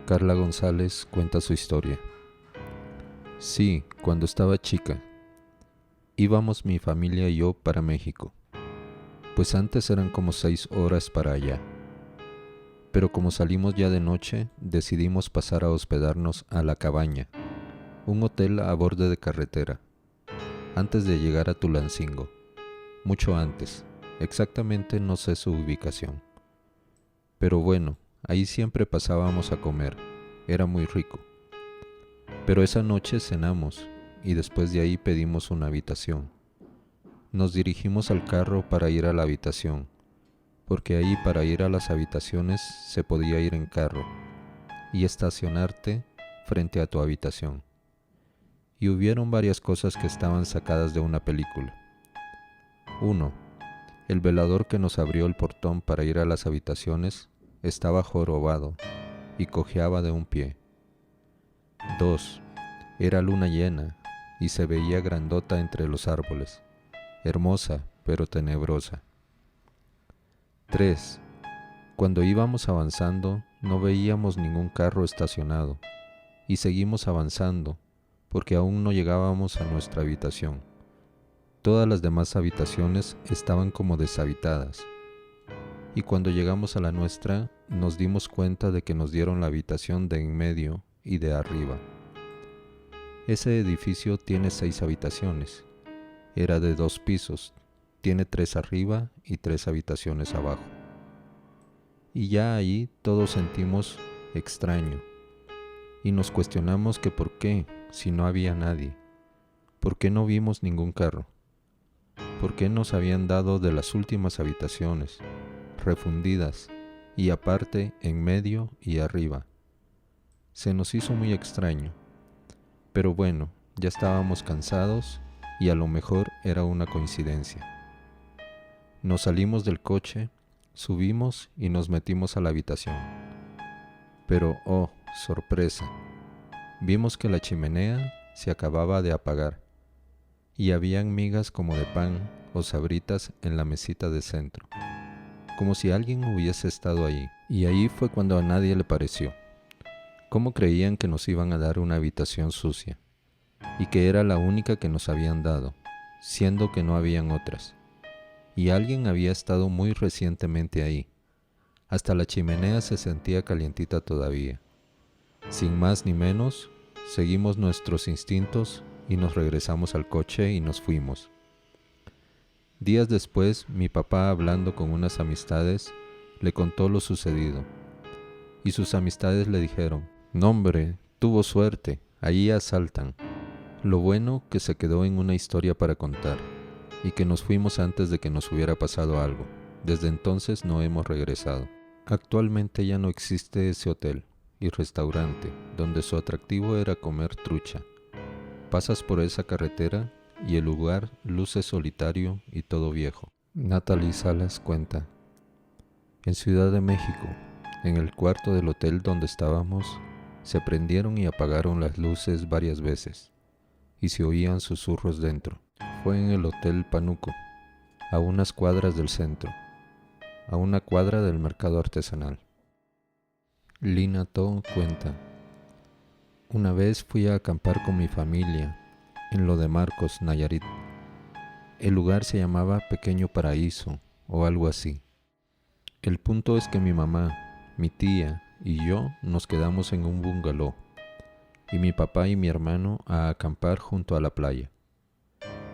Carla González cuenta su historia. Sí, cuando estaba chica, íbamos mi familia y yo para México, pues antes eran como 6 horas para allá. Pero como salimos ya de noche, decidimos pasar a hospedarnos a La Cabaña, un hotel a borde de carretera, antes de llegar a Tulancingo, mucho antes, exactamente no sé su ubicación. Pero bueno, ahí siempre pasábamos a comer, era muy rico. Pero esa noche cenamos y después de ahí pedimos una habitación. Nos dirigimos al carro para ir a la habitación, porque ahí para ir a las habitaciones se podía ir en carro y estacionarte frente a tu habitación. Y hubieron varias cosas que estaban sacadas de una película. 1. El velador que nos abrió el portón para ir a las habitaciones estaba jorobado y cojeaba de un pie. 2. Era luna llena y se veía grandota entre los árboles, hermosa pero tenebrosa. 3. Cuando íbamos avanzando no veíamos ningún carro estacionado y seguimos avanzando porque aún no llegábamos a nuestra habitación. Todas las demás habitaciones estaban como deshabitadas y cuando llegamos a la nuestra nos dimos cuenta de que nos dieron la habitación de en medio y de arriba. Ese edificio tiene 6 habitaciones. Era de 2 pisos, tiene 3 arriba y 3 habitaciones abajo. Y ya ahí todos sentimos extraño y nos cuestionamos que por qué, si no había nadie, por qué no vimos ningún carro, por qué nos habían dado de las últimas habitaciones, refundidas y aparte en medio y arriba. Se nos hizo muy extraño, pero bueno, ya estábamos cansados y a lo mejor era una coincidencia. Nos salimos del coche, subimos y nos metimos a la habitación. Pero, oh, sorpresa, vimos que la chimenea se acababa de apagar y habían migas como de pan o sabritas en la mesita de centro, como si alguien hubiese estado ahí. Y ahí fue cuando a nadie le pareció. ¿Cómo creían que nos iban a dar una habitación sucia? Y que era la única que nos habían dado, siendo que no habían otras. Y alguien había estado muy recientemente ahí. Hasta la chimenea se sentía calientita todavía. Sin más ni menos, seguimos nuestros instintos y nos regresamos al coche y nos fuimos. Días después, mi papá, hablando con unas amistades, le contó lo sucedido. Y sus amistades le dijeron: «No, hombre, tuvo suerte, allí asaltan». Lo bueno que se quedó en una historia para contar, y que nos fuimos antes de que nos hubiera pasado algo. Desde entonces no hemos regresado. Actualmente ya no existe ese hotel y restaurante, donde su atractivo era comer trucha. Pasas por esa carretera y el lugar luce solitario y todo viejo. Natalie Salas cuenta: en Ciudad de México, en el cuarto del hotel donde estábamos, se prendieron y apagaron las luces varias veces, y se oían susurros dentro. Fue en el Hotel Panuco, a unas cuadras del centro, a una cuadra del mercado artesanal. Lina To cuenta: una vez fui a acampar con mi familia en lo de Marcos, Nayarit. El lugar se llamaba Pequeño Paraíso o algo así. El punto es que mi mamá, mi tía y yo nos quedamos en un bungalow y mi papá y mi hermano a acampar junto a la playa.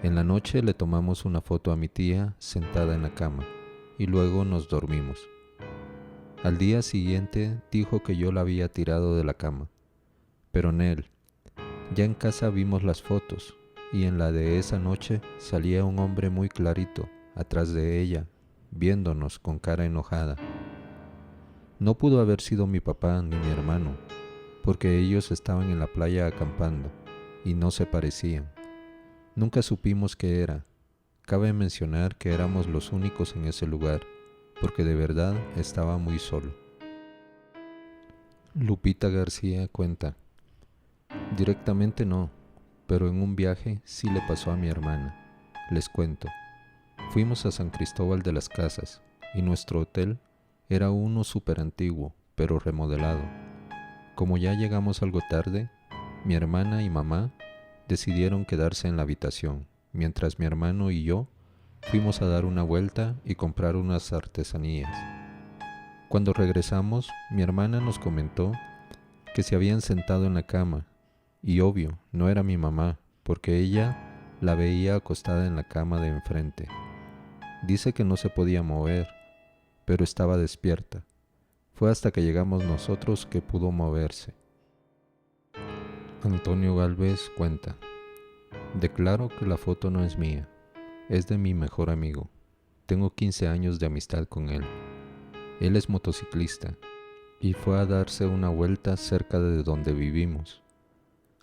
En la noche le tomamos una foto a mi tía sentada en la cama y luego nos dormimos. Al día siguiente dijo que yo la había tirado de la cama, pero Nel, ya en casa vimos las fotos y en la de esa noche salía un hombre muy clarito atrás de ella, viéndonos con cara enojada. No pudo haber sido mi papá ni mi hermano, porque ellos estaban en la playa acampando y no se parecían. Nunca supimos qué era. Cabe mencionar que éramos los únicos en ese lugar, porque de verdad estaba muy solo. Lupita García cuenta: directamente no, pero en un viaje sí le pasó a mi hermana. Les cuento. Fuimos a San Cristóbal de las Casas y nuestro hotel era uno súper antiguo, pero remodelado. Como ya llegamos algo tarde, mi hermana y mamá decidieron quedarse en la habitación, mientras mi hermano y yo fuimos a dar una vuelta y comprar unas artesanías. Cuando regresamos, mi hermana nos comentó que se habían sentado en la cama, y obvio, no era mi mamá, porque ella la veía acostada en la cama de enfrente. Dice que no se podía mover, pero estaba despierta. Fue hasta que llegamos nosotros que pudo moverse. Antonio Galvez cuenta: declaro que la foto no es mía, es de mi mejor amigo. Tengo 15 años de amistad con él. Él es motociclista y fue a darse una vuelta cerca de donde vivimos.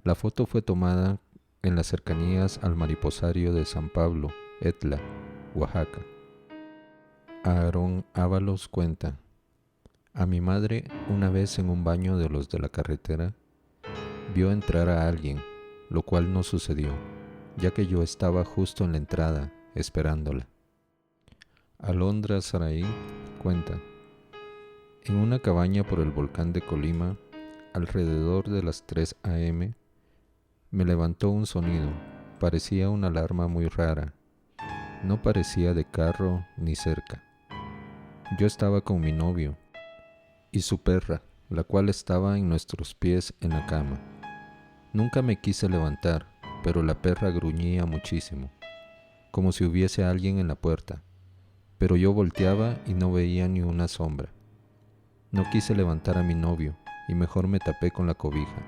La foto fue tomada en las cercanías al mariposario de San Pablo, Etla, Oaxaca. Aarón Ábalos cuenta: a mi madre, una vez en un baño de los de la carretera, vio entrar a alguien, lo cual no sucedió, ya que yo estaba justo en la entrada, esperándola. Alondra Saraí cuenta: en una cabaña por el volcán de Colima, alrededor de las 3 a.m., me levantó un sonido. Parecía una alarma muy rara. No parecía de carro ni cerca. Yo estaba con mi novio y su perra, la cual estaba en nuestros pies en la cama. Nunca me quise levantar, pero la perra gruñía muchísimo, como si hubiese alguien en la puerta. Pero yo volteaba y no veía ni una sombra. No quise levantar a mi novio y mejor me tapé con la cobija.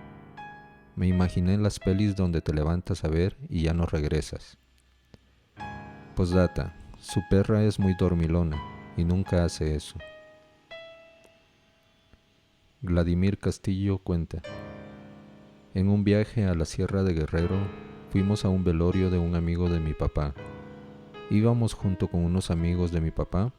Me imaginé las pelis donde te levantas a ver y ya no regresas. Postdata: su perra es muy dormilona y nunca hace eso. Vladimir Castillo cuenta: en un viaje a la Sierra de Guerrero, fuimos a un velorio de un amigo de mi papá. Íbamos junto con unos amigos de mi papá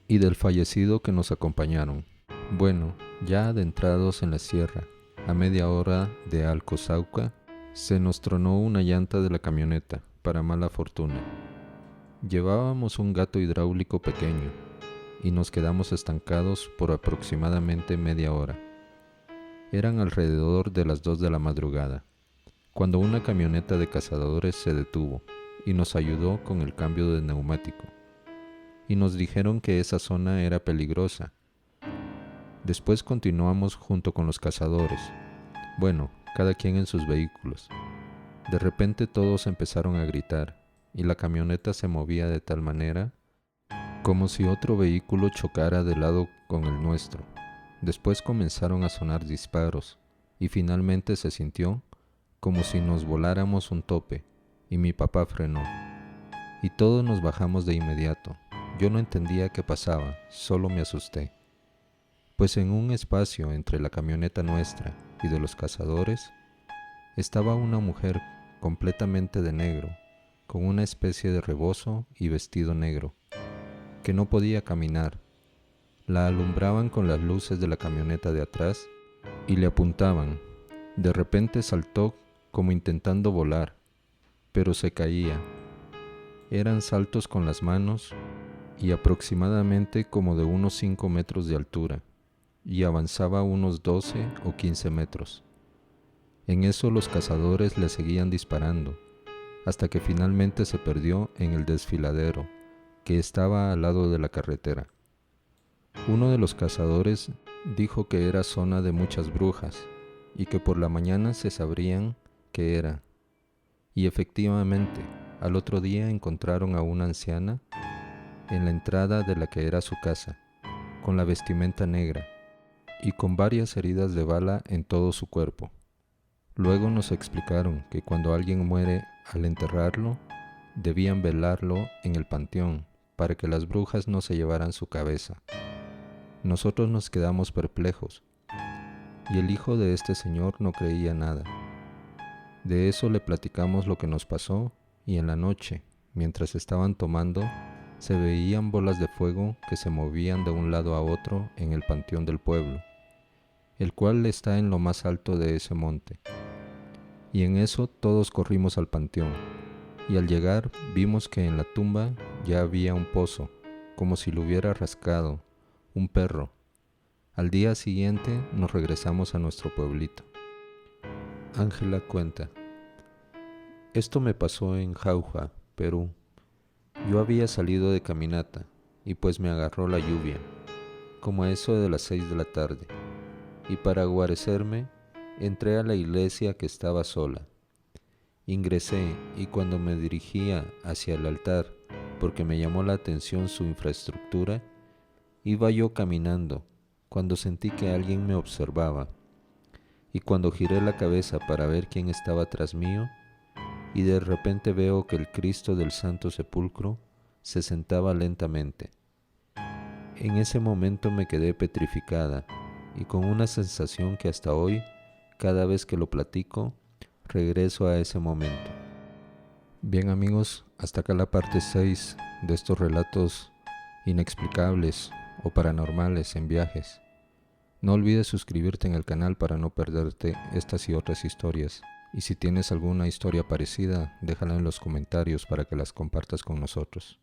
y del fallecido que nos acompañaron. Bueno, ya adentrados en la sierra, a media hora de Alcozauca, se nos tronó una llanta de la camioneta, para mala fortuna. Llevábamos un gato hidráulico pequeño y nos quedamos estancados por aproximadamente media hora. Eran alrededor de las 2 de la madrugada, cuando una camioneta de cazadores se detuvo y nos ayudó con el cambio de neumático, y nos dijeron que esa zona era peligrosa. Después continuamos junto con los cazadores, bueno, cada quien en sus vehículos. De repente todos empezaron a gritar, y la camioneta se movía de tal manera como si otro vehículo chocara de lado con el nuestro. Después comenzaron a sonar disparos, y finalmente se sintió como si nos voláramos un tope, y mi papá frenó. Y todos nos bajamos de inmediato. Yo no entendía qué pasaba, solo me asusté. Pues en un espacio entre la camioneta nuestra y de los cazadores, estaba una mujer completamente de negro, con una especie de rebozo y vestido negro, que no podía caminar. La alumbraban con las luces de la camioneta de atrás y le apuntaban. De repente saltó como intentando volar, pero se caía. Eran saltos con las manos y aproximadamente como de unos 5 metros de altura, y avanzaba unos 12 o 15 metros. En eso los cazadores le seguían disparando, hasta que finalmente se perdió en el desfiladero, que estaba al lado de la carretera. Uno de los cazadores dijo que era zona de muchas brujas, y que por la mañana se sabrían qué era. Y efectivamente, al otro día encontraron a una anciana en la entrada de la que era su casa, con la vestimenta negra y con varias heridas de bala en todo su cuerpo. Luego nos explicaron que cuando alguien muere, al enterrarlo, debían velarlo en el panteón para que las brujas no se llevaran su cabeza. Nosotros nos quedamos perplejos, y el hijo de este señor no creía nada. De eso le platicamos lo que nos pasó, y en la noche, mientras estaban tomando, se veían bolas de fuego que se movían de un lado a otro en el panteón del pueblo, el cual está en lo más alto de ese monte. Y en eso todos corrimos al panteón, y al llegar vimos que en la tumba ya había un pozo, como si lo hubiera rascado un perro. Al día siguiente nos regresamos a nuestro pueblito. Ángela cuenta: esto me pasó en Jauja, Perú. Yo había salido de caminata y pues me agarró la lluvia, como a eso de las 6 de la tarde, y para guarecerme entré a la iglesia que estaba sola. Ingresé y cuando me dirigía hacia el altar, porque me llamó la atención su infraestructura, iba yo caminando cuando sentí que alguien me observaba, y cuando giré la cabeza para ver quién estaba tras mío, y de repente veo que el Cristo del Santo Sepulcro se sentaba lentamente. En ese momento me quedé petrificada y con una sensación que hasta hoy, cada vez que lo platico, regreso a ese momento. Bien amigos, hasta acá la parte 6 de estos relatos inexplicables o paranormales en viajes. No olvides suscribirte en el canal para no perderte estas y otras historias. Y si tienes alguna historia parecida, déjala en los comentarios para que las compartas con nosotros.